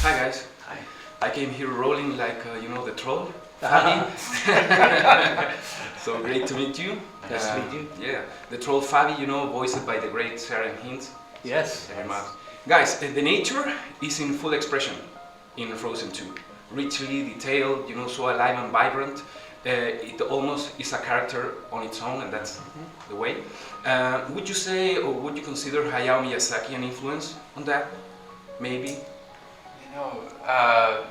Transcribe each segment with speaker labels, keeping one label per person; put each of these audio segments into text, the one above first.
Speaker 1: Hi guys.
Speaker 2: Hi.
Speaker 1: I came here rolling like, the troll, Fabi. So great to meet you.
Speaker 2: Nice to meet you.
Speaker 1: Yeah, the troll Fabi, voiced by the great Sarah Hint.
Speaker 2: Yes.
Speaker 1: Very much. Guys, the nature is in full expression in Frozen 2. Richly detailed, so alive and vibrant. It almost is a character on its own, and that's the way. Would you say, or would you consider Hayao Miyazaki an influence on that? Maybe?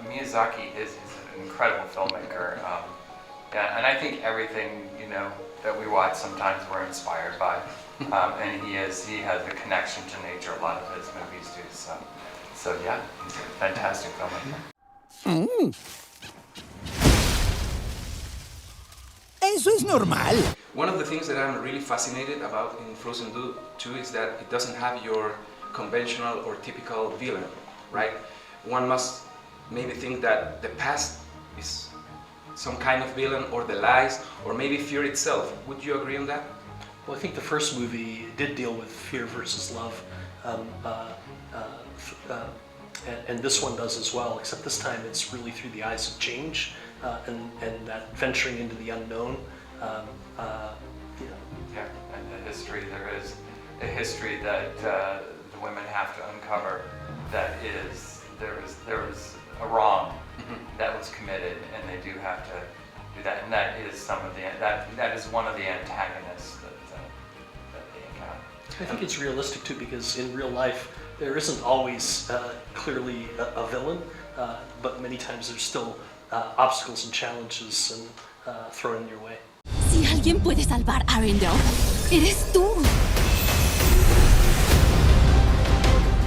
Speaker 3: Miyazaki is an incredible filmmaker. And I think everything, that we watch sometimes we're inspired by. And he has a connection to nature, a lot of his movies do. So yeah, he's a fantastic filmmaker.
Speaker 4: Eso es normal.
Speaker 1: One of the things that I'm really fascinated about in Frozen 2 is that it doesn't have your conventional or typical villain, right? One must maybe think that the past is some kind of villain, or the lies, or maybe fear itself. Would you agree on that?
Speaker 2: Well, I think the first movie did deal with fear versus love, and this one does as well, except this time it's really through the eyes of change and that venturing into the unknown.
Speaker 3: Yeah, and the history, there is a history that the women have to uncover, that there was a wrong that was committed, and they do have to do that, and that is that is one of the antagonists that they encounter.
Speaker 2: I think it's realistic too, because in real life there isn't always clearly a villain, but many times there's still obstacles and challenges thrown in your way.
Speaker 5: Si alguien puede salvar Arendelle, eres tú.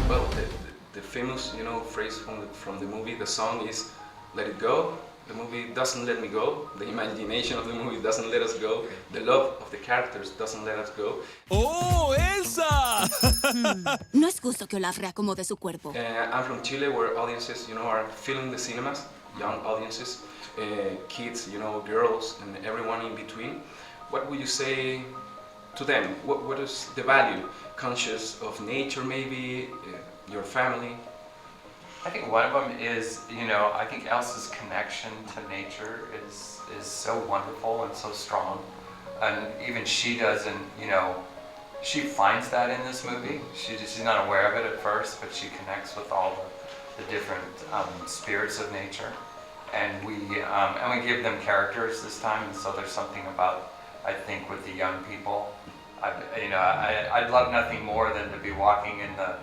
Speaker 1: Well, the famous, phrase from the movie, the song is "Let it go." The movie doesn't let me go. The imagination of the movie doesn't let us go. The love of the characters doesn't let us go.
Speaker 4: ¡Oh, esa!
Speaker 5: No es justo que Olaf reacomode su cuerpo.
Speaker 1: I'm from Chile, where audiences, are filling the cinemas, young audiences, kids, girls, and everyone in between. What would you say to them? What is the value? Conscious of nature, maybe? Your family?
Speaker 3: I think one of them is, I think Elsa's connection to nature is so wonderful and so strong, and even she doesn't, she finds that in this movie. She's not aware of it at first, but she connects with all the different spirits of nature, and we give them characters this time, and so there's something about, I think, with the young people. I'd love nothing more than to be walking in the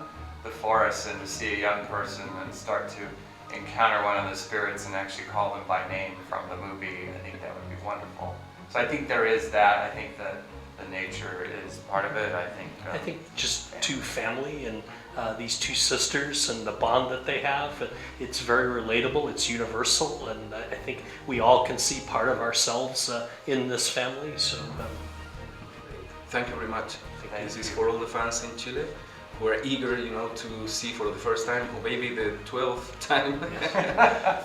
Speaker 3: forest and to see a young person and start to encounter one of the spirits and actually call them by name from the movie. I think that would be wonderful. So I think there is that. I think that the nature is part of it. I think
Speaker 2: just family and these two sisters and the bond that they have, it's very relatable, it's universal, and I think we all can see part of ourselves in this family. So
Speaker 1: Thank you very much. This is for all the fans in Chile who are eager, to see for the first time, or maybe the 12th time,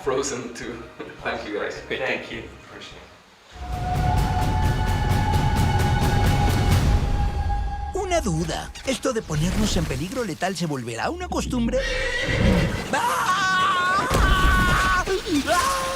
Speaker 1: Frozen 2. Thank you guys.
Speaker 2: great, thank you.
Speaker 3: Appreciate it.
Speaker 4: Una duda. ¿Esto de ponernos en peligro letal se volverá una costumbre? ¡Ah! ¡Ah!